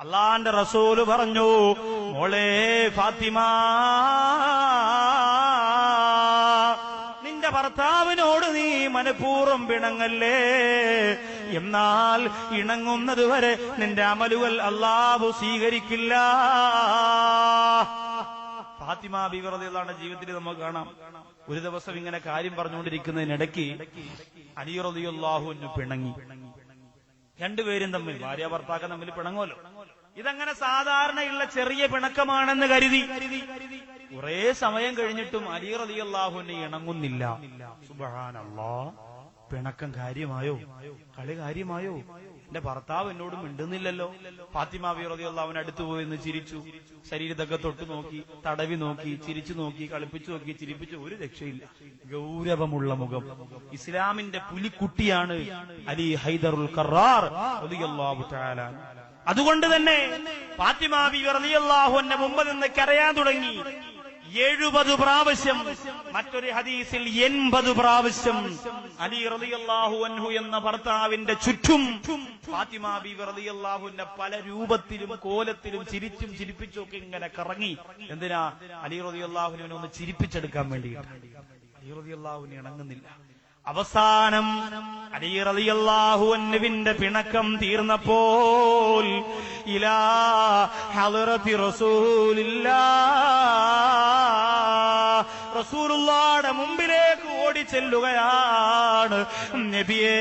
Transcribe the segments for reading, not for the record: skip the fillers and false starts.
അള്ളാന്റെ റസൂല് പറഞ്ഞു, മോളെ ഫാത്തിമ, നിന്റെ ഭർത്താവിനോട് നീ മനഃപൂർവ്വം പിണങ്ങല്ലേ. എന്നാൽ ഇണങ്ങുന്നത് വരെ നിന്റെ അമലുകൾ അല്ലാഹു സ്വീകരിക്കില്ല. ഫാത്തിമ ബീവി റളിയല്ലാഹു അൻഹ ജീവിതത്തിൽ നമുക്ക് കാണാം. ഒരു ദിവസം ഇങ്ങനെ കാര്യം പറഞ്ഞുകൊണ്ടിരിക്കുന്നതിനിടയ്ക്ക് അലി റളിയല്ലാഹു അൻഹു പിണങ്ങി. രണ്ടുപേരും തമ്മിൽ, ഭാര്യ ഭർത്താക്കൾ തമ്മിൽ പിണങ്ങുമല്ലോ. ഇതങ്ങനെ സാധാരണയുള്ള ചെറിയ പിണക്കമാണെന്ന് കരുതി കുറെ സമയം കഴിഞ്ഞിട്ടും അലി റളിയല്ലാഹു അൻഹു ഇണങ്ങുന്നില്ല. സുബ്ഹാനല്ലാഹ്, പിണക്കം കാര്യമായോ? കളി കാര്യമായോ? എന്റെ ഭർത്താവ് എന്നോട് മിണ്ടുന്നില്ലല്ലോ. ഫാത്തിമ ബീവി റളിയല്ലാഹു അൻഹ അടുത്തു പോയി എന്ന് ചിരിച്ചു. ശരീരത്തൊക്കെ തൊട്ടു നോക്കി, തടവി നോക്കി, ചിരിച്ചു നോക്കി, കളിപ്പിച്ചു നോക്കി, ചിരിപ്പിച്ചു. ഒരു രക്ഷയില്ല. ഗൗരവമുള്ള മുഖം. ഇസ്ലാമിന്റെ പുലിക്കുട്ടിയാണ് അലി ഹൈദറുൽ ഖറാർ റളിയല്ലാഹു തആല. അതുകൊണ്ട് തന്നെ ഫാത്തിമ ബീവി റളിയല്ലാഹു അൻഹ മുമ്പ് നിന്ന് കരയാൻ തുടങ്ങി. 70 പ്രാവശ്യം, മറ്റൊരു ഹദീസിൽ 80 പ്രാവശ്യം അലി റളിയല്ലാഹു അൻഹു എന്ന ഭർത്താവിന്റെ ചുറ്റും ഫാത്തിമ ബീവി റളിയല്ലാഹു അൻഹ പല രൂപത്തിലും കോലത്തിലും ചിരിച്ചും ചിരിപ്പിച്ചും ഒക്കെ ഇങ്ങനെ കറങ്ങി. എന്തിനാ? അലി റളിയല്ലാഹു അൻഹുവിനെ ഒന്ന് ചിരിപ്പിച്ചെടുക്കാൻ വേണ്ടിയിട്ട്. അലി റളിയല്ലാഹു അൻഹു ഇണങ്ങുന്നില്ല. അവസാനം അലി റളിയല്ലാഹു അൻഹുവിന്റെ പിണക്കം തീർന്നപ്പോൾ ഇലാ ഹളറത്തി റസൂലുള്ളാഹിയുടെ മുമ്പിലേക്ക് ഓടിച്ചെല്ലുകയാണ്. നബിയേ,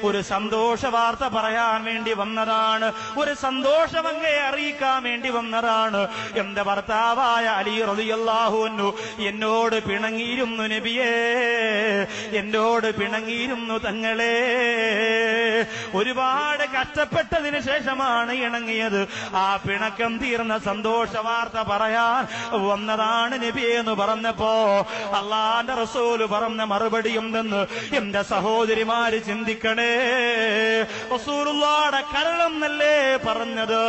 ഒരു സന്തോഷ വാർത്ത പറയാൻ വേണ്ടി വന്നതാണ്, ഒരു സന്തോഷം അങ്ങേ അറിയിക്കാൻ വേണ്ടി വന്നതാണ്. എന്റെ ഭർത്താവായ അലി റളിയല്ലാഹു അൻഹു എന്നോട് പിണങ്ങിയിരുന്നു നബിയേ, എന്നോട് പിണങ്ങിയിരുന്നു തങ്ങളെ. ഒരുപാട് കഷ്ടപ്പെട്ടതിന് ശേഷമാണ് ഇണങ്ങിയത്. ആ പിണക്കം തീർന്ന സന്തോഷ വാർത്ത പറയാൻ വന്നതാണ് നബിയെ എന്ന് പറഞ്ഞപ്പോ അള്ളാന്റെ റസൂല് പറഞ്ഞ മറുപടി എന്തെന്ന് എന്റെ സഹോദരിമാര് ചിന്തിക്കണേ. റസൂലുള്ളാഹിയുടെ കരളെന്നല്ലേ പറഞ്ഞത്,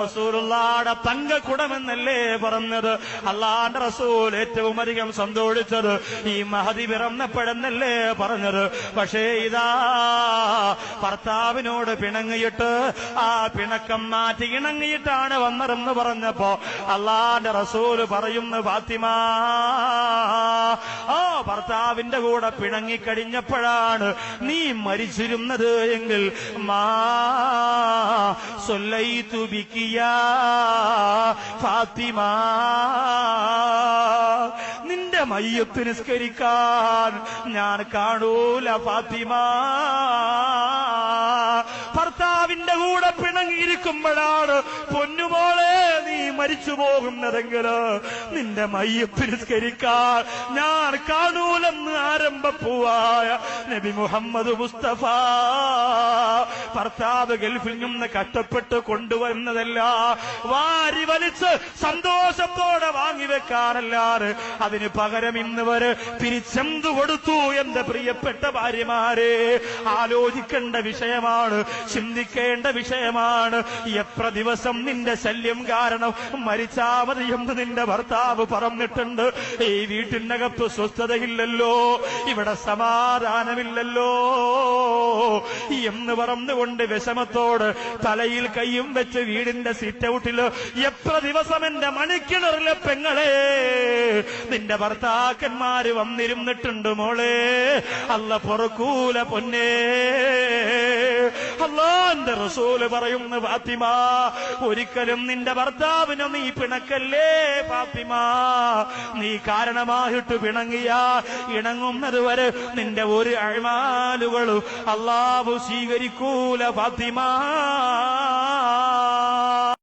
റസൂലുള്ളാഹിയുടെ തങ്കക്കുടമെന്നല്ലേ പറഞ്ഞത്. അള്ളാന്റെ റസൂൽ ഏറ്റവും അധികം സന്തോഷിച്ചത് ഈ മഹദി പിറന്നപ്പോഴെന്നല്ലേ പറഞ്ഞത്. പക്ഷേ ഇതാ ഭർത്താവിനോട് പിണങ്ങിയിട്ട് ആ പിണക്കം മാറ്റി ഇണങ്ങിയിട്ടാണ് വന്നതെന്ന് പറഞ്ഞപ്പോ അള്ളാന്റെ റസൂല് പറയുന്നു, ഫാത്തിമ, ആ ഭർത്താവിന്റെ കൂടെ പിണങ്ങിക്കഴിഞ്ഞപ്പോഴാണ് നീ മരിച്ചിരുന്നത് എങ്കിൽ മാ സല്ലൈതു ബികി യാ ഫാത്തിമ, നിന്റെ മയ്യത്ത് നിസ്കരിക്കാൻ ഞാൻ കാണൂല ഫാത്തിമ. ഭർത്താവിന്റെ കൂടെ പിണങ്ങിയിരിക്കുമ്പോഴാണ് പൊന്നുമോളെ നീ മരിച്ചു പോകുന്നതെങ്കിൽ നിന്റെ മയ്യത്ത് നിസ്കരിക്കാൻ ഞാൻ കാണൂലെന്ന് ആരംഭപ്പൂവായ നബി മുഹമ്മദ് മുസ്തഫ. ഭർത്താവ് ഗൾഫിൽ നിന്ന് കഷ്ടപ്പെട്ട് കൊണ്ടുവരുന്നതല്ല, വാരി വലിച്ച് സന്തോഷത്തോടെ വാങ്ങിവെക്കാനല്ലാതെ അതിന് പകരം ഇന്ന് വരെ പിരിച്ചെന്തു കൊടുത്തു. എന്റെ പ്രിയപ്പെട്ട ഭാര്യമാരെ, ആലോചിക്കേണ്ട വിഷയമാണ്, ചിന്തിക്കേണ്ട വിഷയമാണ്. എത്ര ദിവസം നിന്റെ ശല്യം കാരണം മരിച്ചാ മതി എന്ന് നിന്റെ ഭർത്താവ് പറഞ്ഞിട്ടുണ്ട്. ഈ വീട്ടിനകത്ത് സ്വസ്ഥതയില്ലല്ലോ, ഇവിടെ സമാധാനമില്ലല്ലോ എന്ന് പറഞ്ഞുകൊണ്ട് വിഷമത്തോട് തലയിൽ കൈയും വെച്ച് വീടിന്റെ സിറ്റൗട്ടില് എത്ര ദിവസം എന്റെ മണിക്കിണറിലെ പെങ്ങളെ നിന്റെ ഭർത്താക്കന്മാര് വന്നിരുന്നിട്ടുണ്ട് മോളെ. അല്ല പൊറുക്കൂല പൊന്നേ. അല്ലാഹുവിന്റെ റസൂല് പറയുന്നു, ഫാത്തിമ, ഒരിക്കലും നിന്റെ ഭർത്താവിനെ നീ പിണക്കല്ലേ ഫാത്തിമ. നീ കാരണമായിട്ട് പിണങ്ങിയ ഇണങ്ങുന്നത് വരെ നിന്റെ ഒരു അഅ്മാലുകളും അല്ലാഹു സ്വീകരിക്കൂല ഫാത്തിമ.